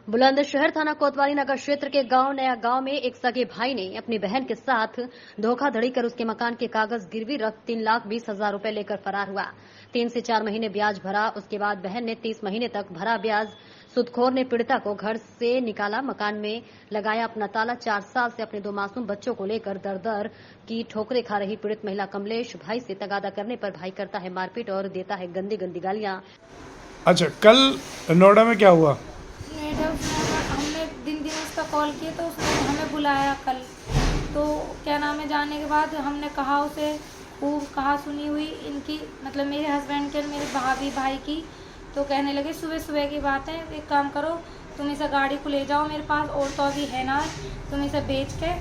बुलंदशहर थाना कोतवाली नगर क्षेत्र के गांव नया गांव में एक सगे भाई ने अपनी बहन के साथ धोखाधड़ी कर उसके मकान के कागज गिरवी रख 3,20,000 रुपए लेकर फरार हुआ। 3 से 4 महीने ब्याज भरा। उसके बाद बहन ने 30 महीने तक भरा ब्याज। सूदखोर ने पीड़िता को घर से निकाला, मकान में लगाया अपना ताला। 4 साल से अपने 2 मासूम बच्चों को लेकर दर दर की ठोकरें खा रही पीड़ित महिला कमलेश भाई से तगादा करने पर भाई करता है मारपीट और देता है गंदी गंदी गालियां। अच्छा, कल नोएडा में क्या हुआ? हमने दिन उसका कॉल किया तो उसने हमें बुलाया कल। तो क्या नाम है, जाने के बाद हमने कहा उसे खूब कहा सुनी हुई इनकी, मतलब मेरे हस्बैंड के मेरे भाई की। तो कहने लगे सुबह सुबह की बात है, एक काम करो तुम इसे गाड़ी को ले जाओ मेरे पास, और तो अभी है ना, तुम इसे बेच के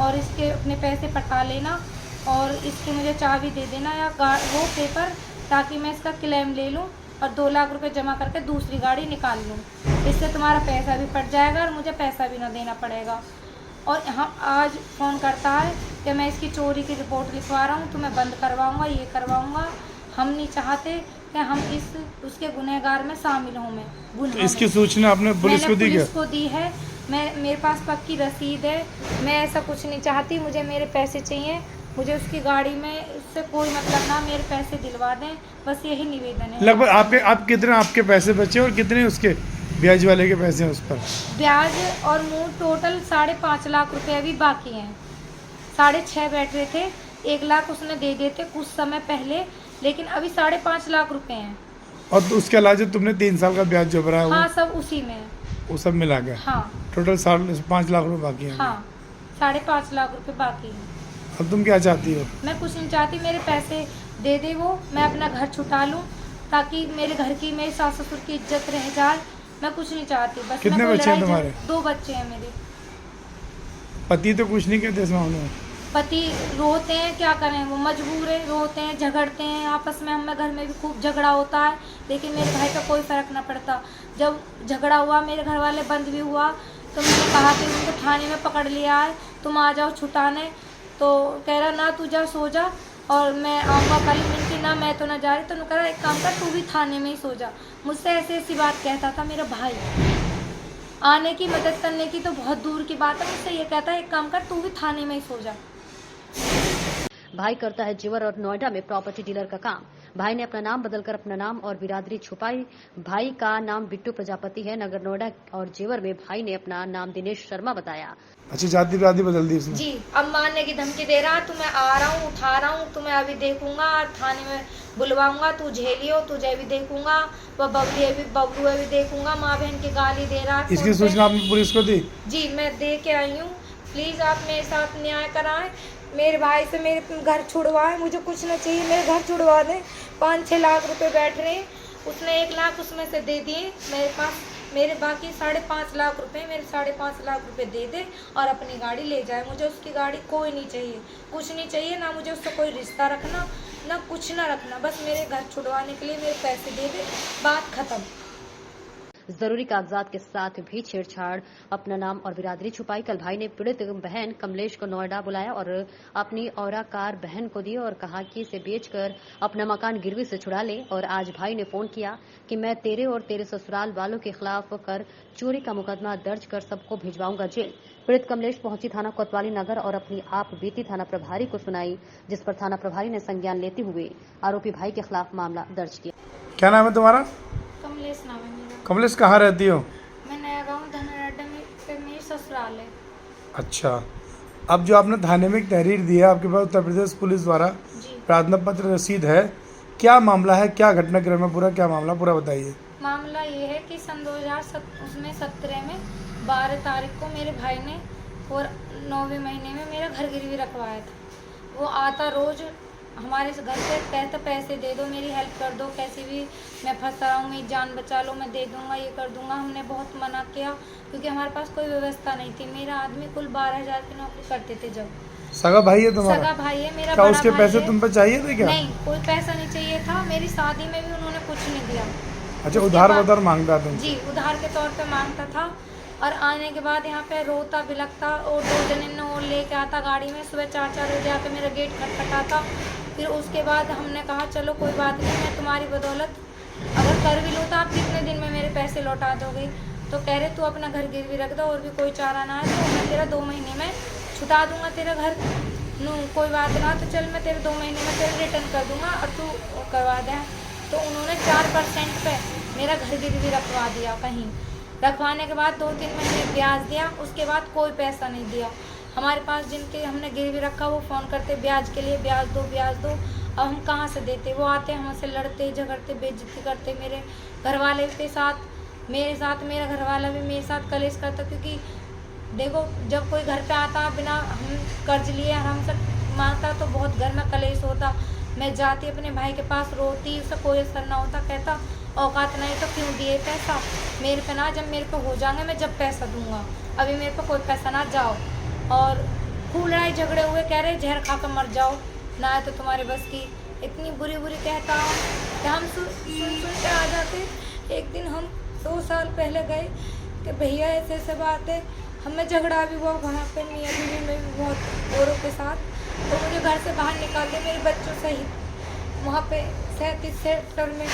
और इसके अपने पैसे पटा लेना और इसकी मुझे चाबी दे देना या वो पेपर, ताकि मैं इसका क्लेम ले लूँ और 2 लाख रुपए जमा करके दूसरी गाड़ी निकाल लूँ। इससे तुम्हारा पैसा भी पट जाएगा और मुझे पैसा भी ना देना पड़ेगा। और यहाँ आज फ़ोन करता है कि मैं इसकी चोरी की रिपोर्ट लिखवा रहा हूँ, तो मैं बंद करवाऊँगा, ये करवाऊँगा। हम नहीं चाहते कि हम उसके गुनहगार में शामिल हों। तो इसकी सूचना आपने पुलिस को दी? पुलिस को दी है। मेरे पास पक्की रसीद है। मैं ऐसा कुछ नहीं चाहती, मुझे मेरे पैसे चाहिए, मुझे उसकी गाड़ी में उससे कोई मतलब ना, मेरे पैसे दिलवा दें, बस यही निवेदन है। लगभग आप कितने आपके पैसे बचे और कितने उसके ब्याज वाले के पैसे हैं उस पर? ब्याज और मूल टोटल 5.5 लाख रुपए अभी बाकी हैं। 6.5 बैठ रहे थे, 1 लाख उसने दे देते कुछ समय पहले, लेकिन अभी 5.5 लाख रुपए हैं। और तो उसके अलावा जो तुमने 3 साल का ब्याज जो भरा है हाँ, सब उसी में है। वो सब मिला के? हाँ, टोटल 5 लाख रुपए बाकी हैं। हाँ, 5.5 लाख रुपए बाकी हैं। अब तुम क्या चाहती हो? मैं कुछ नहीं चाहती, मेरे पैसे दे दे वो, मैं अपना घर छुटा लूँ, ताकि मेरे घर की, मेरे सास ससुर की इज्जत रह जाए। मैं कुछ नहीं चाहती, बस। कितने बच्चे हैं तुम्हारे? 2 बच्चे हैं मेरे। पति तो कुछ नहीं कहते इस मामले में? पति रोते हैं, क्या करें, वो मजबूर है, रोते हैं, झगड़ते हैं आपस में। हमें घर में भी खूब झगड़ा होता है, लेकिन मेरे भाई का कोई फर्क ना पड़ता। जब झगड़ा हुआ, मेरे घर वाले बंद भी हुआ, तो मैंने कहा कि उनको थाने में पकड़ लिया है, तुम आ जाओ छुटाने। तो कह रहा ना तू जा, सो जा और मैं आऊँगा कल। मिलती ना, मैं तो ना जा रही। तो कह रहा एक काम कर, तू भी थाने में ही सो जा। मुझसे ऐसी बात कहता था मेरा भाई। आने की मदद करने की तो बहुत दूर की बात है, मुझसे ये कहता है एक काम कर, तू भी थाने में ही सो जा। भाई करता है जेवर और नोएडा में प्रॉपर्टी डीलर का काम। भाई ने अपना नाम बदलकर अपना नाम और बिरादरी छुपाई। भाई का नाम बिट्टू प्रजापति है। नगर नोएडा और जेवर में भाई ने अपना नाम दिनेश शर्मा बताया। अच्छा, जाति बिरादरी बदल दी उसने? जी, अब मारने की धमकी दे रहा, तुम्हें आ रहा हूँ, उठा रहा हूँ, तुम्हें अभी देखूंगा, थाने में बुलवाऊंगा, तू झेलियो, तुझे भी देखूंगा, वह बबलू भी देखूंगा। माँ बहन की गाली दे रहा। इसकी सूचना आपने पुलिस को दी? जी, मैं दे के आई हूँ। प्लीज आप मेरे साथ न्याय कराएं, मेरे भाई से मेरे घर छुड़वाएं। मुझे कुछ ना चाहिए, मेरे घर छुड़वा दें। 5-6 लाख रुपए बैठ रहे हैं, उसने 1 लाख उसमें से दे दिए मेरे पास। मेरे बाकी 5.5 लाख रुपए, मेरे 5.5 लाख रुपए दे दे और अपनी गाड़ी ले जाए। मुझे उसकी गाड़ी कोई नहीं चाहिए, कुछ नहीं चाहिए, ना मुझे उससे कोई रिश्ता रखना, ना कुछ ना रखना, बस मेरे घर छुड़वाने के लिए मेरे पैसे दे दे, बात खत्म। जरूरी कागजात के साथ भी छेड़छाड़, अपना नाम और बिरादरी छुपाई। कल भाई ने पीड़ित बहन कमलेश को नोएडा बुलाया और अपनी औरा कार बहन को दी और कहा कि इसे बेचकर अपना मकान गिरवी से छुड़ा ले। और आज भाई ने फोन किया कि मैं तेरे और तेरे ससुराल वालों के खिलाफ कर चोरी का मुकदमा दर्ज कर सबको भिजवाऊंगा जेल। पीड़ित कमलेश पहुंची थाना कोतवाली नगर और अपनी आप बीती थाना प्रभारी को सुनाई, जिस पर थाना प्रभारी ने संज्ञान लेते हुए आरोपी भाई के खिलाफ मामला दर्ज किया। क्या नाम है तुम्हारा? कमलेश नाम है मेरा। कमलेश, कहाँ रहती हो? मैं नया गाँव धनराडा में, मेरी ससुराल है। अच्छा, अब जो आपने थाने में एक तहरीर दी है, आपके पास उत्तर प्रदेश पुलिस द्वारा प्रार्थना पत्र रसीद है, क्या मामला है, क्या घटनाक्रम है, पूरा क्या मामला पूरा बताइए। मामला ये है कि सन 2017 में 12 तारीख को मेरे भाई ने और 9वें महीने में मेरा घर गिरवी रखवाया था। वो आता रोज हमारे घर पे, कहता पैसे दे दो, मेरी हेल्प कर दो, कैसे भी मैं फंस रहा हूँ, मेरी जान बचा लो, मैं दे दूंगा, ये कर दूंगा। हमने बहुत मना किया, क्योंकि हमारे पास कोई व्यवस्था नहीं थी। मेरा आदमी कुल 12,000 की नौकरी करते थे। जब सगा भाई है तुम्हारा? सगा भाई है मेरा। क्या बड़ा उसके भाई पैसे है। तुम पे चाहिए थे क्या? नहीं, कोई पैसा नहीं चाहिए था। मेरी शादी में भी उन्होंने कुछ नहीं दिया। अच्छा, उधार मांगता था? जी, उधार के तौर पे मांगता था। और आने के बाद यहाँ पे रोता बिलखता और 2 जने और लेके आता गाड़ी में। सुबह 4-4 बजे आके मेरा गेट खटखटाता। फिर उसके बाद हमने कहा चलो कोई बात नहीं, मैं तुम्हारी बदौलत अगर कर भी लूँ तो आप कितने दिन में मेरे पैसे लौटा दोगे। तो कह रहे तू अपना घर गिरवी रख दो और भी कोई चारा ना है तो मैं तेरा 2 महीने में छुटा दूंगा तेरा घर। कोई बात ना, तो चल मैं तेरे 2 महीने में तेरे रिटर्न कर दूंगा और तू करवा दे। तो उन्होंने 4% पे मेरा घर गिरवी रखवा दिया कहीं। रखवाने के बाद 2-3 महीने ब्याज दिया, उसके बाद कोई पैसा नहीं दिया। हमारे पास जिनके हमने गिरवी रखा वो फ़ोन करते ब्याज के लिए, ब्याज दो ब्याज दो। अब हम कहाँ से देते? वो आते हमसे लड़ते झगड़ते बेइज्जती करते। मेरे घर वाले के साथ मेरा घर वाला भी मेरे साथ कलेश करता, क्योंकि देखो जब कोई घर पे आता बिना हम कर्ज लिए हमसे मांगता तो बहुत घर में कलेश होता। मैं जाती अपने भाई के पास रोती, उससे कोई असर ना होता। कहता औकात नहीं तो क्यों दिए पैसा मेरे पे ना, जब मेरे पे हो जाएंगे मैं जब पैसा दूंगा, अभी मेरे पे कोई पैसा ना जाओ। और खूब लड़ाई झगड़े हुए, कह रहे जहर खा कर मर जाओ ना है तो तुम्हारे बस की। इतनी बुरी कहता हूँ कि हम सुन के आ जाते। एक दिन हम 2 साल पहले गए कि भैया ऐसे बात है, हमें झगड़ा भी हुआ वहाँ पे मियाँ बीवी में भी बहुत औरों के साथ। तो मुझे घर से बाहर निकाल दिया मेरे बच्चों सहित। वहाँ पे 37 सेक्टर में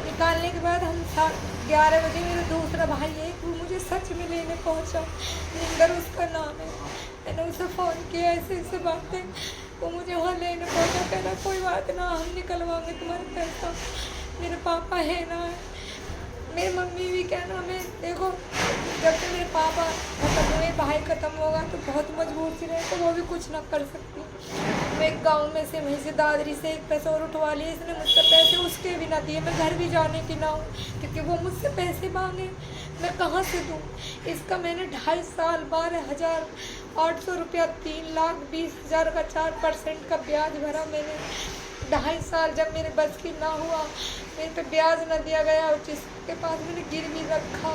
निकालने के बाद हम 11 बजे मेरा दूसरा भाई है वो मुझे सच में लेने पहुँचा। निंदर उसका नाम है। मैंने उसे फ़ोन किया ऐसे बातें, वो मुझे वहाँ लेने पहुँचा। कहना कोई बात ना, हम निकलवाएंगे तुम्हारे पैसा। मेरे पापा है ना, मेरी मम्मी भी कहना मैं देखो जब तक मेरे पापा खत्म हुए भाई खत्म होगा तो बहुत मजबूर सी रहे, तो वो भी कुछ ना कर सकती। मैं गांव में से वहीं से दादरी से 1 पैसा और उठवा लिए, इसने मुझसे पैसे उसके भी ना दिए। मैं घर भी जाने की ना हूँ क्योंकि वो मुझसे पैसे मांगे, मैं कहाँ से दूँ। इसका मैंने 2.5 साल 12,800 रुपया 3,20,000 का 4% का ब्याज भरा मैंने। 2.5 साल जब मेरे बस की ना हुआ, मेरे पे ब्याज न दिया गया और जिसके पास मैंने गिरवी रखा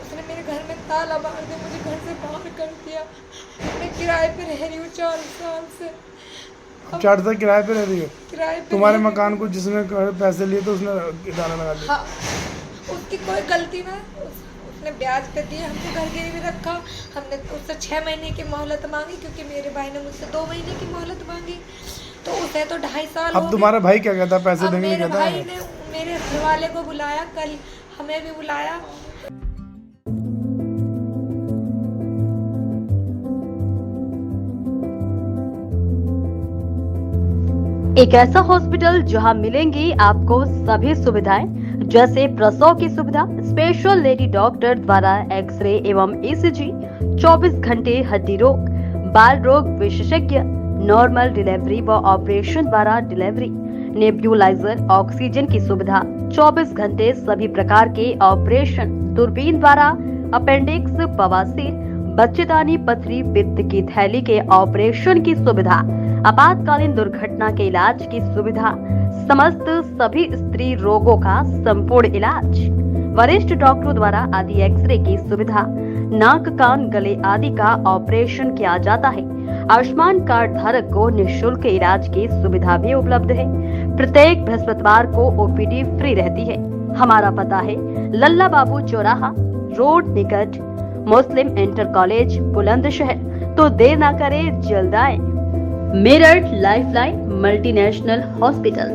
उसने मेरे घर में ताला मार दिया, मुझे घर से बाहर कर दिया। मैं किराए पे रह रही हूँ 4 साल से। 4 साल किराए पे रह रही हो? किराए पे। तुम्हारे मकान को जिसने पैसे लिए तो उसने ताला लगा दिया? हाँ, उसकी कोई गलती ना, उसने ब्याज पे दिए, हमने घर गिरवी रखा। हमने उससे 6 महीने की मोहलत मांगी क्योंकि मेरे भाई ने मुझसे 2 महीने की मोहलत मांगी, तो उसे तो 2.5 साल। अब तुम्हारा भाई क्या कहता है? पैसे देंगे मेरे कहता भाई है? ने मेरे घर वाले को बुलाया, कल हमें भी बुलाया। एक ऐसा हॉस्पिटल जहां मिलेंगी आपको सभी सुविधाएं, जैसे प्रसव की सुविधा, स्पेशल लेडी डॉक्टर द्वारा एक्सरे एवं ईसीजी, 24 घंटे हड्डी रोग, बाल रोग विशेषज्ञ, नॉर्मल डिलीवरी व ऑपरेशन द्वारा डिलीवरी, नेब्यूलाइजर, ऑक्सीजन की सुविधा, 24 घंटे सभी प्रकार के ऑपरेशन, दूरबीन द्वारा अपेंडिक्स, बवासीर, बच्चेदानी, पथरी, पित्त की थैली के ऑपरेशन की सुविधा, आपातकालीन दुर्घटना के इलाज की सुविधा, समस्त सभी स्त्री रोगों का संपूर्ण इलाज, वरिष्ठ डॉक्टरों द्वारा आदि एक्सरे की सुविधा, नाक कान गले आदि का ऑपरेशन किया जाता है। आयुष्मान कार्ड धारक को निःशुल्क इलाज की सुविधा भी उपलब्ध है। प्रत्येक बृहस्पतिवार को ओपीडी फ्री रहती है। हमारा पता है लल्ला बाबू चौराहा रोड निकट मुस्लिम इंटर कॉलेज बुलंदशहर। तो देर ना करें, जल्द आए। Meerut lifeline multinational hospital.